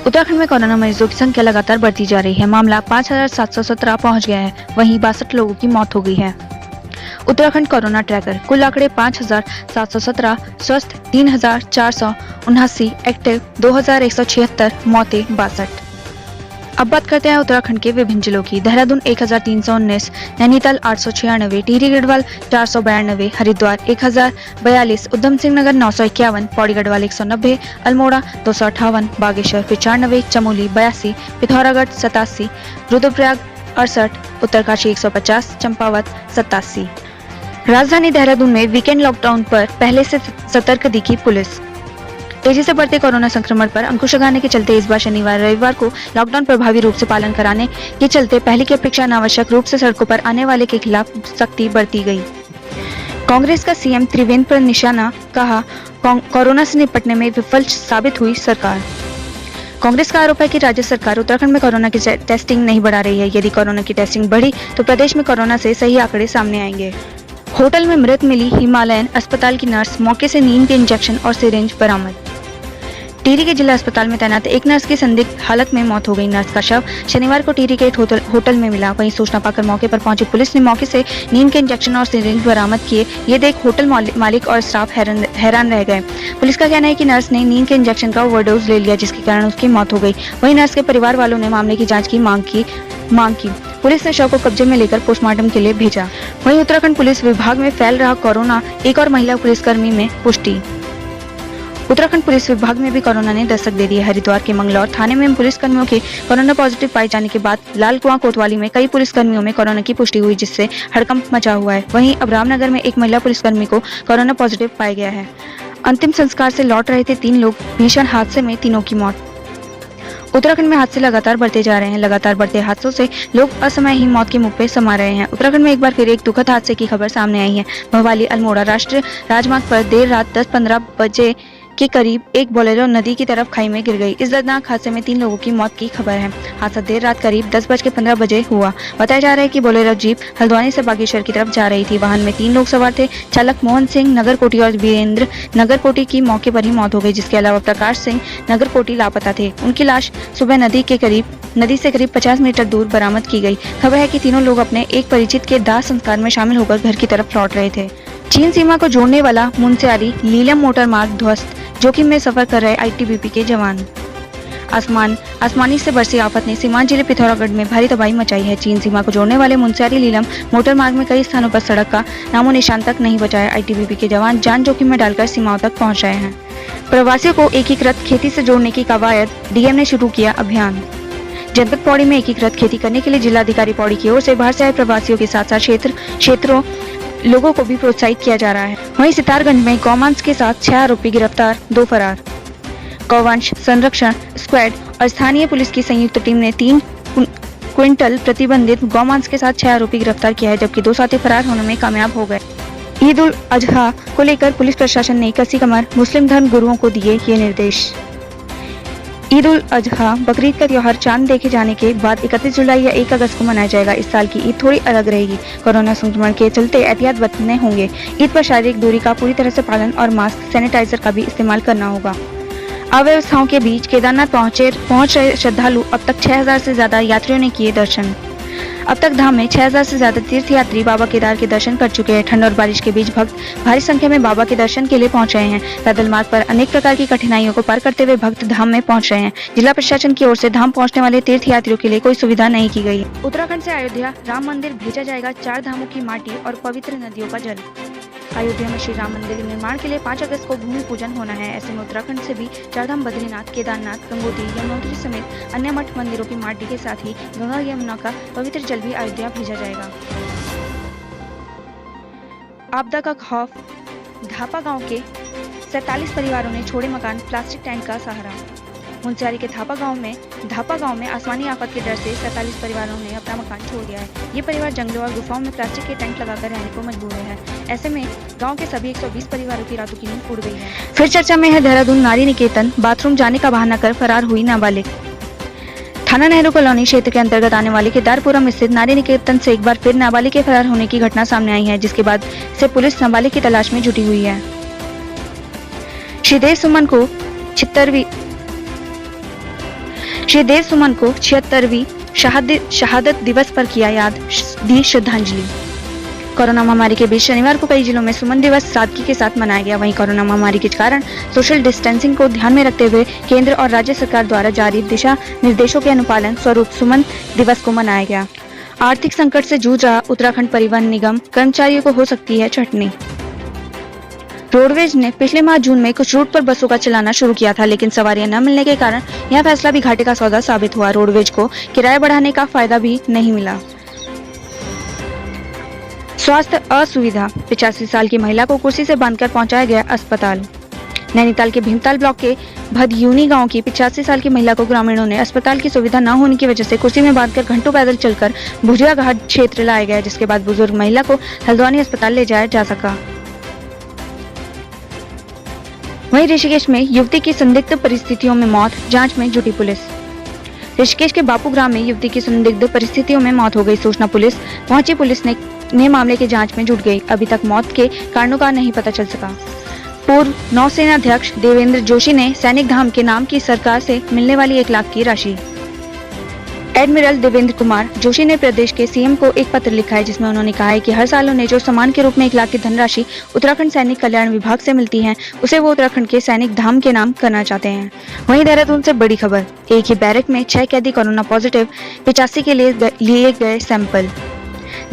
उत्तराखंड में कोरोना मरीजों की संख्या लगातार बढ़ती जा रही है। मामला 5,717 पहुंच गया है, वहीं 62 लोगों की मौत हो गई है। उत्तराखंड कोरोना ट्रैकर कुल आंकड़े 5,717, स्वस्थ 3,479, एक्टिव 2,176, मौतें 62। अब बात करते हैं उत्तराखंड के विभिन्न जिलों की। देहरादून 1,319, नैनीताल 896, टिहरी गढ़वाल 492, हरिद्वार 1,042, उधम सिंह नगर 951, पौड़ी गढ़वाल 190, अल्मोड़ा 258, बागेश्वर 95, चमोली 82, पिथौरागढ़ 87, रुद्रप्रयाग 68, उत्तरकाशी 150, चंपावत 87। राजधानी देहरादून में वीकेंड लॉकडाउन पर पहले से सतर्क दिखी पुलिस। तेजी से बढ़ते कोरोना संक्रमण पर अंकुश लगाने के चलते इस बार शनिवार रविवार को लॉकडाउन प्रभावी रूप से पालन कराने के चलते पहले की अपेक्षा अनावश्यक रूप से सड़कों पर आने वाले के खिलाफ सख्ती बरती गई। कांग्रेस का सीएम त्रिवेंद्र पर निशाना, कहा कोरोना से निपटने में विफल साबित हुई सरकार। कांग्रेस का आरोप है कि राज्य सरकार उत्तराखंड में कोरोना की टेस्टिंग नहीं बढ़ा रही है। यदि कोरोना की टेस्टिंग बढ़ी तो प्रदेश में कोरोना से सही आंकड़े सामने आएंगे। होटल में मृत मिली हिमालयन अस्पताल की नर्स, मौके से नींद के इंजेक्शन और सिरिंज बरामद। टिहरी के जिला अस्पताल में तैनात एक नर्स की संदिग्ध हालत में मौत हो गई। नर्स का शव शनिवार को टिहरी के एक होटल में मिला। वहीं सूचना पाकर मौके पर पहुंची पुलिस ने मौके से नींद के इंजेक्शन और सिरिंज बरामद किए। ये देख होटल मालिक और स्टाफ हैरान रह गए। पुलिस का कहना है कि नर्स ने नींद के इंजेक्शन का ओवरडोज ले लिया, जिसके कारण उसकी मौत हो गई। वहीं नर्स के परिवार वालों ने मामले की जाँच की मांग की। पुलिस ने शव को कब्जे में लेकर पोस्टमार्टम के लिए भेजा। वहीं उत्तराखंड पुलिस विभाग में फैल रहा कोरोना, एक और महिला पुलिसकर्मी में पुष्टि। उत्तराखंड पुलिस विभाग में भी कोरोना ने दस्तक दे दी है। हरिद्वार के मंगलौर थाने में पुलिसकर्मियों के कोरोना पॉजिटिव पाए जाने के बाद लाल कुआं कोतवाली में कई पुलिसकर्मियों में कोरोना की पुष्टि हुई, जिससे हड़कंप मचा हुआ है। वहीं अब रामनगर में एक महिला पुलिसकर्मी को कोरोना पॉजिटिव पाया गया है। अंतिम संस्कार से लौट रहे थे 3 लोग, भीषण हादसे में तीनों की मौत। उत्तराखंड में हादसे लगातार बढ़ते जा रहे हैं। लगातार बढ़ते हादसों से लोग असमय ही मौत के मुंह पे समा रहे हैं। उत्तराखंड में एक बार फिर एक दुखद हादसे की खबर सामने आई है। भवाली अल्मोड़ा राष्ट्रीय राजमार्ग पर देर रात 10-15 बजे के करीब एक बोलेरो नदी की तरफ खाई में गिर गई। इस दर्दनाक हादसे में 3 लोगों की मौत की खबर है। हादसा देर रात करीब 10:15 बजे हुआ। बताया जा रहा है कि बोलेरो जीप हल्द्वानी से बागेश्वर की तरफ जा रही थी। वाहन में 3 लोग सवार थे। चालक मोहन सिंह नगरकोटी और वीरेंद्र नगरकोटी की मौके पर ही मौत हो गई, जिसके अलावा प्रकाश सिंह नगरकोटी लापता थे। उनकी लाश सुबह नदी से करीब 50 मीटर दूर बरामद की गई। खबर है कि तीनों लोग अपने एक परिचित के दाह संस्कार में शामिल होकर घर की तरफ लौट रहे थे। चीन सीमा को जोड़ने वाला मुनस्यारी लीलम मोटर मार्ग ध्वस्त, जोखिम में सफर कर रहे आईटीबीपी के जवान। आसमानी से बरसी आफत ने सीमांत जिले पिथौरागढ़ में भारी तबाही मचाई है। चीन सीमा को जोड़ने वाले मुनस्यारी लीलम मोटर मार्ग में कई स्थानों पर सड़क का नामो निशान तक नहीं बचा है। आईटीबीपी के जवान जान जोखिम में डालकर सीमाओं तक पहुंच रहे हैं। प्रवासियों को एकीकृत खेती से जोड़ने की कवायद, डीएम ने शुरू किया अभियान। जनपद पौड़ी में एकीकृत खेती करने के लिए जिलाधिकारी पौड़ी की ओर से बाहर से आए प्रवासियों के साथ साथ क्षेत्रों लोगों को भी प्रोत्साहित किया जा रहा है। वहीं सितारगंज में गौमांस के साथ 6 आरोपी गिरफ्तार, 2 फरार। गौवंश संरक्षण स्क्वाड और स्थानीय पुलिस की संयुक्त टीम ने 3 क्विंटल प्रतिबंधित गौमांस के साथ 6 आरोपी गिरफ्तार किया है, जबकि 2 साथी फरार होने में कामयाब हो गए। ईद उल अजहा को लेकर पुलिस प्रशासन ने कसी कमर, मुस्लिम धर्म गुरुओं को दिए ये निर्देश। ईद उल अजहा बकरीद का त्योहार चांद देखे जाने के बाद 31 जुलाई या 1 अगस्त को मनाया जाएगा। इस साल की ईद थोड़ी अलग रहेगी। कोरोना संक्रमण के चलते एहतियात बरतने होंगे। ईद पर शारीरिक दूरी का पूरी तरह से पालन और मास्क, सैनिटाइजर का भी इस्तेमाल करना होगा। अव्यवस्थाओं के बीच केदारनाथ पहुंच रहे श्रद्धालु, अब तक 6000 से ज्यादा यात्रियों ने किए दर्शन। अब तक धाम में 6000 से ज्यादा तीर्थयात्री बाबा केदार के दर्शन कर चुके हैं। ठंड और बारिश के बीच भक्त भारी संख्या में बाबा के दर्शन के लिए पहुंच रहे हैं। पैदल मार्ग पर अनेक प्रकार की कठिनाइयों को पार करते हुए भक्त धाम में पहुंच रहे हैं। जिला प्रशासन की ओर से धाम पहुंचने वाले तीर्थयात्रियों के लिए कोई सुविधा नहीं की गई। उत्तराखंड से अयोध्या राम मंदिर भेजा जाएगा 4 धामों की माटी और पवित्र नदियों का जल। अयोध्या में श्री राम मंदिर निर्माण के लिए 5 अगस्त को भूमि पूजन होना है। ऐसे में उत्तराखंड से भी 4 धाम बद्रीनाथ, केदारनाथ, गंगोत्री, यमुनोत्री समेत अन्य मठ मंदिरों की माटी के साथ ही गंगा यमुना का पवित्र जल भी अयोध्या भेजा जाएगा। आपदा का खौफ, धापा गांव के 47 परिवारों ने छोड़े मकान, प्लास्टिक टैंक का सहारा। मुनस्यारी के धापा गांव में आसमानी आफत के डर से 47 परिवारों ने अपना मकान छोड़ दिया है। ये परिवार जंगलों और गुफाओं में प्लास्टिक के टैंक लगाकर रहने को मजबूर है। ऐसे में गांव के सभी 120 परिवारों की रातों की नींद उड़ गई है। फिर चर्चा में है देहरादून नारी निकेतन, बाथरूम जाने का बहाना कर फरार हुई नाबालिग। थाना नेहरू कॉलोनी क्षेत्र के अंतर्गत आने वाले केदारपुरम स्थित नारी निकेतन से एक बार फिर नाबालिग के फरार होने की घटना सामने आई है, जिसके बाद से पुलिस नाबालिग की तलाश में जुटी हुई है। श्रीदेव सुमन को 76वीं श्रीदेव सुमन को 76वीं शहादत दिवस पर किया याद, दी श्रद्धांजलि। कोरोना महामारी के बीच शनिवार को कई जिलों में सुमन दिवस सादगी के साथ मनाया गया। वहीं कोरोना महामारी के कारण सोशल डिस्टेंसिंग को ध्यान में रखते हुए केंद्र और राज्य सरकार द्वारा जारी दिशा निर्देशों के अनुपालन स्वरूप सुमन दिवस को मनाया गया। आर्थिक संकट से जूझ रहा उत्तराखंड परिवहन निगम कर्मचारियों को हो सकती है छंटनी। रोडवेज ने पिछले माह जून में कुछ रूट पर बसों का चलाना शुरू किया था, लेकिन सवारियां न मिलने के कारण यह फैसला भी घाटे का सौदा साबित हुआ। रोडवेज को किराया बढ़ाने का फायदा भी नहीं मिला। स्वास्थ्य असुविधा, 85 साल की महिला को कुर्सी से बांधकर पहुंचाया गया अस्पताल। नैनीताल के भीमताल ब्लॉक के भदयूनी गांव की 85 साल की महिला को ग्रामीणों ने अस्पताल की सुविधा न होने की वजह से कुर्सी में बांधकर घंटों पैदल चलकर भुजिया घाट क्षेत्र लाया गया, जिसके बाद बुजुर्ग महिला को हल्द्वानी अस्पताल ले जाया जा सका। वहीं ऋषिकेश में युवती की संदिग्ध परिस्थितियों में मौत, जांच में जुटी पुलिस। ऋषिकेश के बापू ग्राम में युवती की संदिग्ध परिस्थितियों में मौत हो गई। सूचना पुलिस पहुंची, पुलिस ने मामले की जांच में जुट गई। अभी तक मौत के कारणों का नहीं पता चल सका। पूर्व नौसेना अध्यक्ष देवेंद्र जोशी ने सैनिक धाम के नाम की सरकार से मिलने वाली 1 लाख की राशि। एडमिरल देवेंद्र कुमार जोशी ने प्रदेश के सीएम को एक पत्र लिखा है, जिसमें उन्होंने कहा है कि हर साल उन्हें जो सम्मान के रूप में 1 लाख की धनराशि उत्तराखंड सैनिक कल्याण विभाग से मिलती है, उसे वो उत्तराखंड के सैनिक धाम के नाम करना चाहते हैं। वहीं देहरादून से बड़ी खबर, एक ही बैरक में 6 कैदी कोरोना पॉजिटिव, 85 के लिए गए सैंपल।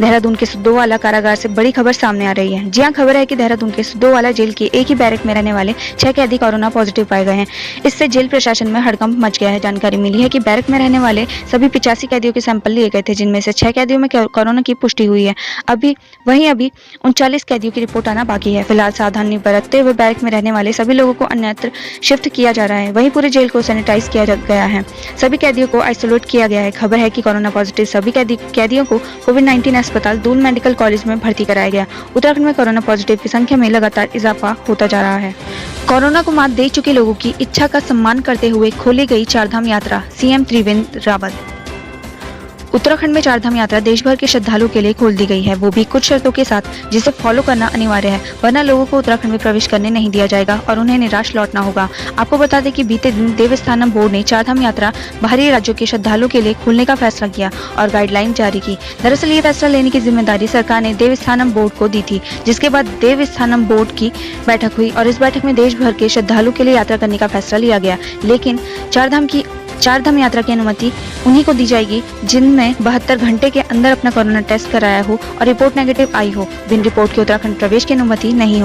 देहरादून के सिद्धोवाला कारागार से बड़ी खबर सामने आ रही है। जी हां, खबर है कि देहरादून के सिद्धोवाला जेल के एक ही बैरक में रहने वाले 6 कैदी कोरोना पॉजिटिव पाए गए हैं। इससे जेल प्रशासन में हड़कंप मच गया है। जानकारी मिली है कि बैरक में रहने वाले सभी 85 कैदियों के सैंपल लिए गए थे, जिनमें से 6 कैदियों में कोरोना की पुष्टि हुई है। अभी 39 कैदियों की रिपोर्ट आना बाकी है। फिलहाल सावधानी बरतते हुए बैरक में रहने वाले सभी लोगों को अन्यत्र शिफ्ट किया जा रहा है। वहीं पूरे जेल को सैनिटाइज किया गया है। सभी कैदियों को आइसोलेट किया गया है। खबर है कि कोरोना पॉजिटिव सभी कैदियों को कोविड-19 अस्पताल दून मेडिकल कॉलेज में भर्ती कराया गया। उत्तराखंड में कोरोना पॉजिटिव की संख्या में लगातार इजाफा होता जा रहा है। कोरोना को मात दे चुके लोगों की इच्छा का सम्मान करते हुए खोली गई चारधाम यात्रा, सीएम त्रिवेंद्र रावत। उत्तराखंड में चारधाम यात्रा देश भर के श्रद्धालुओं के लिए खोल दी गई है, वो भी कुछ शर्तों के साथ, जिसे फॉलो करना अनिवार्य है, वरना लोगों को उत्तराखंड में प्रवेश करने नहीं दिया जाएगा और उन्हें निराश लौटना होगा। आपको बता दें कि बीते दिन देवस्थानम बोर्ड ने चारधाम यात्रा बाहरी राज्यों के श्रद्धालुओं के लिए खोलने का फैसला किया और गाइडलाइन जारी की। दरअसल ये फैसला लेने की जिम्मेदारी सरकार ने देवस्थानम बोर्ड को दी थी, जिसके बाद देवस्थानम बोर्ड की बैठक हुई और इस बैठक में देश भर के श्रद्धालुओं के लिए यात्रा करने का फैसला लिया गया। लेकिन चारधाम यात्रा की अनुमति उन्हीं को दी जाएगी जिनमें 72 घंटे के अंदर अपना कोरोना टेस्ट कराया हो और रिपोर्ट नेगेटिव आई हो। बिन रिपोर्ट के उत्तराखंड प्रवेश की अनुमति नहीं हो।